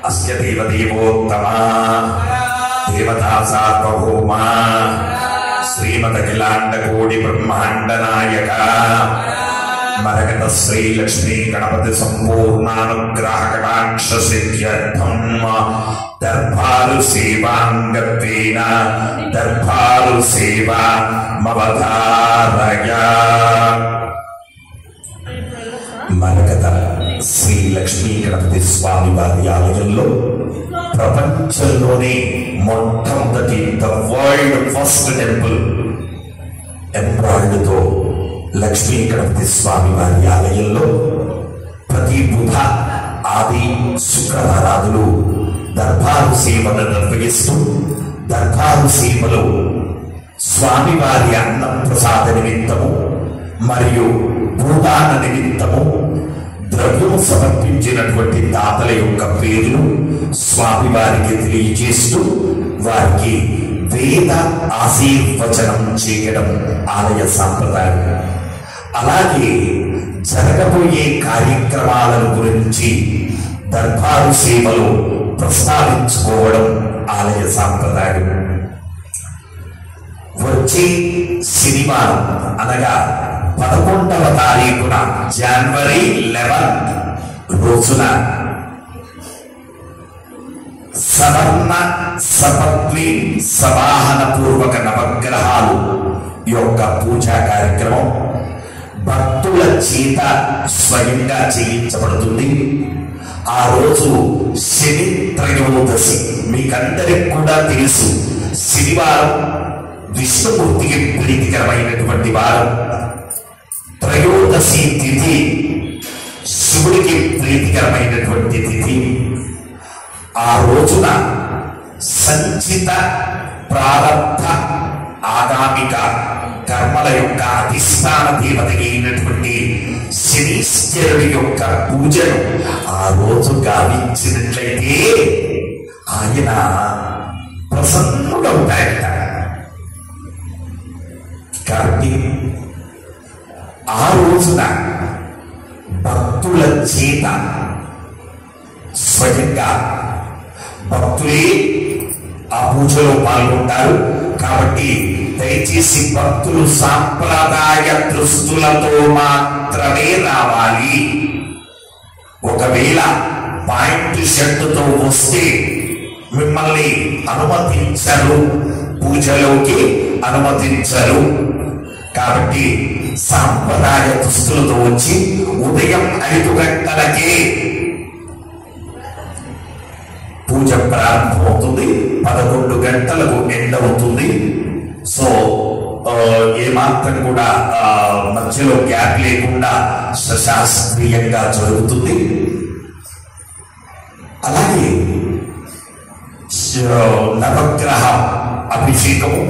अस्य देवदेवोत्तमा देवता सार्वभौमा श्रीमदखिलांडकोटि ब्रह्मांड नायक मरकत श्री लक्ष्मी गणपति संपूर्णानुग्रह कटाक्ष सिद्ध्यर्थम दरबारु सेवांगत्वेन दरबारु सेवा मवधारया मरकत శ్రీ లక్ష్మీ గణపతి స్వామి వారి ఆలయంలో ప్రపంచంలోనే మొట్టమొదటి ద వరల్డ్ ఫస్ట్ టెంపుల్ ఎంబ్రాయిడరీతో లక్ష్మీ గణపతి స్వామి వారి ఆలయంలో ప్రతి బుధ ఆది శుక్రవారాలు దర్బారు సేవను నిర్వహిస్తూ దర్బారు సేవలో స్వామివారి అన్న ప్రసాద నిమిత్తము మరియు భూదాన నిమిత్తము ద్రవ్యం సమర్పించినటువంటి దాతల యొక్క పేర్లు స్వామివారికి తెలియజేస్తూ వారికి వేద ఆశీర్వచనం చేయడం ఆలయ సాంప్రదాయం. అలాగే జరగబోయే కార్యక్రమాలను గురించి దర్బారు సేవలో ప్రస్తావించుకోవడం ఆలయ సాంప్రదాయం. వచ్చే శనివారం అనగా 11వ తారీఖున జనవరి 11 రోజున సవర్ణ సపత్ని సవాహన పూర్వక నవగ్రహాలు యొక్క పూజా కార్యక్రమం భక్తుల చేత స్వయంగా చేయించబడుతుంది. ఆ రోజు శని త్రయోదశి. మీకందరికి కూడా తెలుసు, శనివారం విష్ణుమూర్తికి ప్రీతికరమైనటువంటి వారం. త్రయోదశి తిథి శివుడికి ప్రీతికరమైనటువంటి తిథి. ఆ రోజున సంచిత ప్రారబ్ధ ఆగామిక కర్మల యొక్క అధిష్టాన దేవత అయినటువంటి శనీశ్వరుడి యొక్క పూజను ఆ రోజు గావించినట్లయితే ఆయన ప్రసన్నుడవుతాయట. కాబట్టి ఆ రోజున భక్తుల చేత స్వయంగా భక్తులే ఆ పూజలో పాల్గొంటారు. కాబట్టి దయచేసి భక్తులు సాంప్రదాయ దుస్తులతో మాత్రమే రావాలి. ఒకవేళ పాయింట్ షర్టుతో వస్తే మిమ్మల్ని అనుమతించరు, పూజలోకి అనుమతించరు. కాబట్టి సాంప్రదాయ దుస్తులతో వచ్చి ఉదయం 5 గంటలకే పూజ ప్రారంభమవుతుంది. 11 గంటలకు ఎండ్ అవుతుంది. సో ఏమాత్రం కూడా మధ్యలో గ్యాప్ లేకుండా శాస్త్రీయంగా జరుగుతుంది. అలాగే నవగ్రహ అభిషేకము,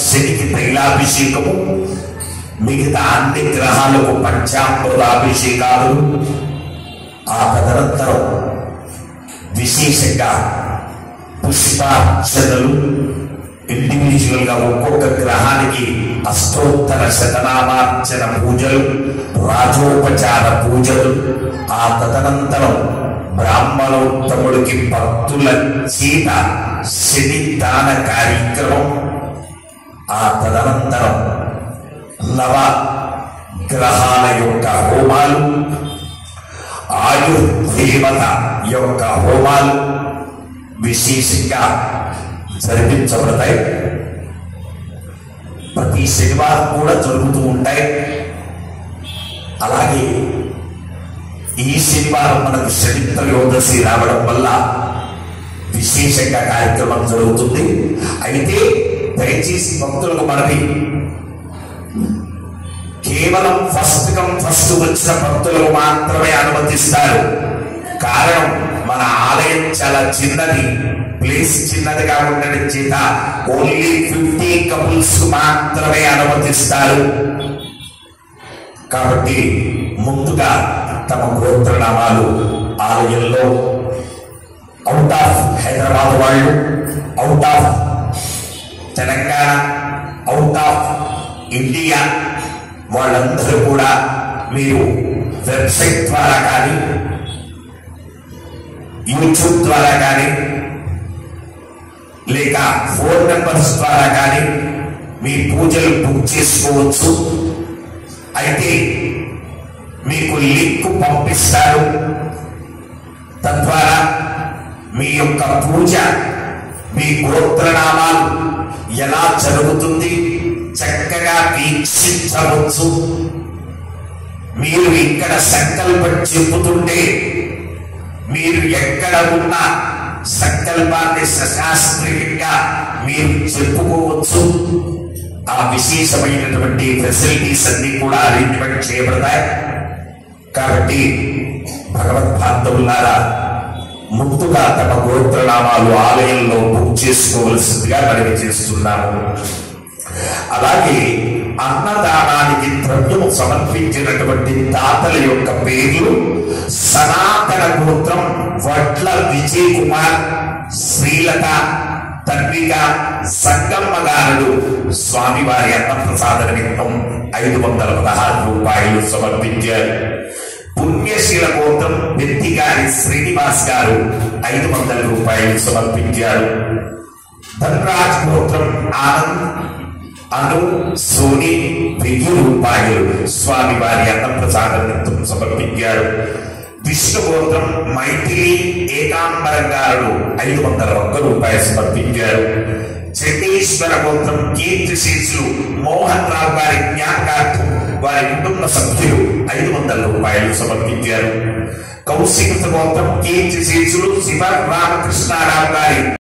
శనికి తైలాభిషేకము, మిగతా అన్ని గ్రహాలకు పంచామృతాభిషేకాలు. ఆ తదనంతరం విశేషంగా పుష్పార్చనలు, ఇండివిజువల్ గా ఒక్కొక్క గ్రహానికి అష్టోత్తర శతనామార్చన పూజలు, రాజోపచార పూజలు. ఆ తదనంతరం బ్రాహ్మణోత్తముడికి భక్తుల చేత శని దాన కార్యక్రమం. ఆ తదనంతరం నవ గ్రహాల యొక్క హోమాలు, ఆయుర్దేవత యొక్క హోమాలు విశేషంగా జరిపించబడతాయి. ప్రతి శనివారం కూడా జరుగుతూ ఉంటాయి. అలాగే ఈ శనివారం మనకు శని త్రయోదశి రావడం వల్ల విశేషంగా కార్యక్రమం జరుగుతుంది. అయితే దయచేసి భక్తులకు మనవి, కేవలం ఫస్ట్ వచ్చిన భక్తులకు మాత్రమే అనుమతిస్తారు. కారణం మన ఆలయం చాలా చిన్నది, ప్లేస్ చిన్నదిగా ఉండడం చేత ఓన్లీ 50 కపుల్స్ మాత్రమే అనుమతిస్తారు. కాబట్టి ముందుగా తమ గోత్రనామాలు ఆలయంలో అవుట్ ఆఫ్ హైదరాబాద్ వాళ్ళు, out of Telangana, out of India వాళ్ళందరూ కూడా మీరు వెబ్సైట్ ద్వారా కానీ యూట్యూబ్ ద్వారా కానీ లేక ఫోన్ నెంబర్స్ ద్వారా కానీ మీ పూజలు బుక్ చేసుకోవచ్చు. అయితే మీకు లింక్ పంపిస్తారు. తద్వారా మీ యొక్క పూజ, మీ గోత్రనామాలు ఎలా జరుగుతుంది చక్కగా వీక్షించవచ్చు. మీరు ఇక్కడ సంకల్పం చెబుతుంటే మీరు ఎక్కడ ఉన్న సంకల్పాన్ని సశాస్త్రీయంగా మీరు చెప్పుకోవచ్చు. ఆ విశేషమైనటువంటి ఫెసిలిటీస్ అన్ని కూడా అరేంజ్మెంట్ చేయబడతాయి. కాబట్టి భగవద్భాంతవులారా, ముందుగా తమ గోత్రనామాలు ఆలయంలో బుక్ చేసుకోవలసిందిగా మనవి చేస్తున్నాము. అలాగే అన్నదానానికి ద్రవ్యము సమర్పించినటువంటి దాతల యొక్క పేర్లు: సనాతన గోత్రం వడ్ల విజయ్ కుమార్, శ్రీలత, తన్విక, సంగమ్మ గారుడు స్వామివారి అన్నప్రసాద నిమిత్తం 516 రూపాయలు సమర్పించారు. పుణ్యశీల గోత్రం వ్యక్తిగారి శ్రీనివాస్ గారు 500 రూపాయలు సమర్పించారు. ధనరాజ్ గోత్రం ఆనంద్, అను, సోని 1000 రూపాయలు స్వామివారి అన్నప్రసాద నిమిత్తం సమర్పించారు. విష్ణు గోత్రం మైథిలి ఏకాంబరంగారుడు 501 రూపాయలు సమర్పించారు. చండీశ్వర గోత్రం కీర్తి శీర్షులు మోహన్ రావు గారి జ్ఞాపకార్థం వారి కుటుంబ సభ్యులు 500 రూపాయలు సమర్పించారు. కౌశిక గోత్రం కీర్తి శీర్షులు శివ రామకృష్ణారావు గారి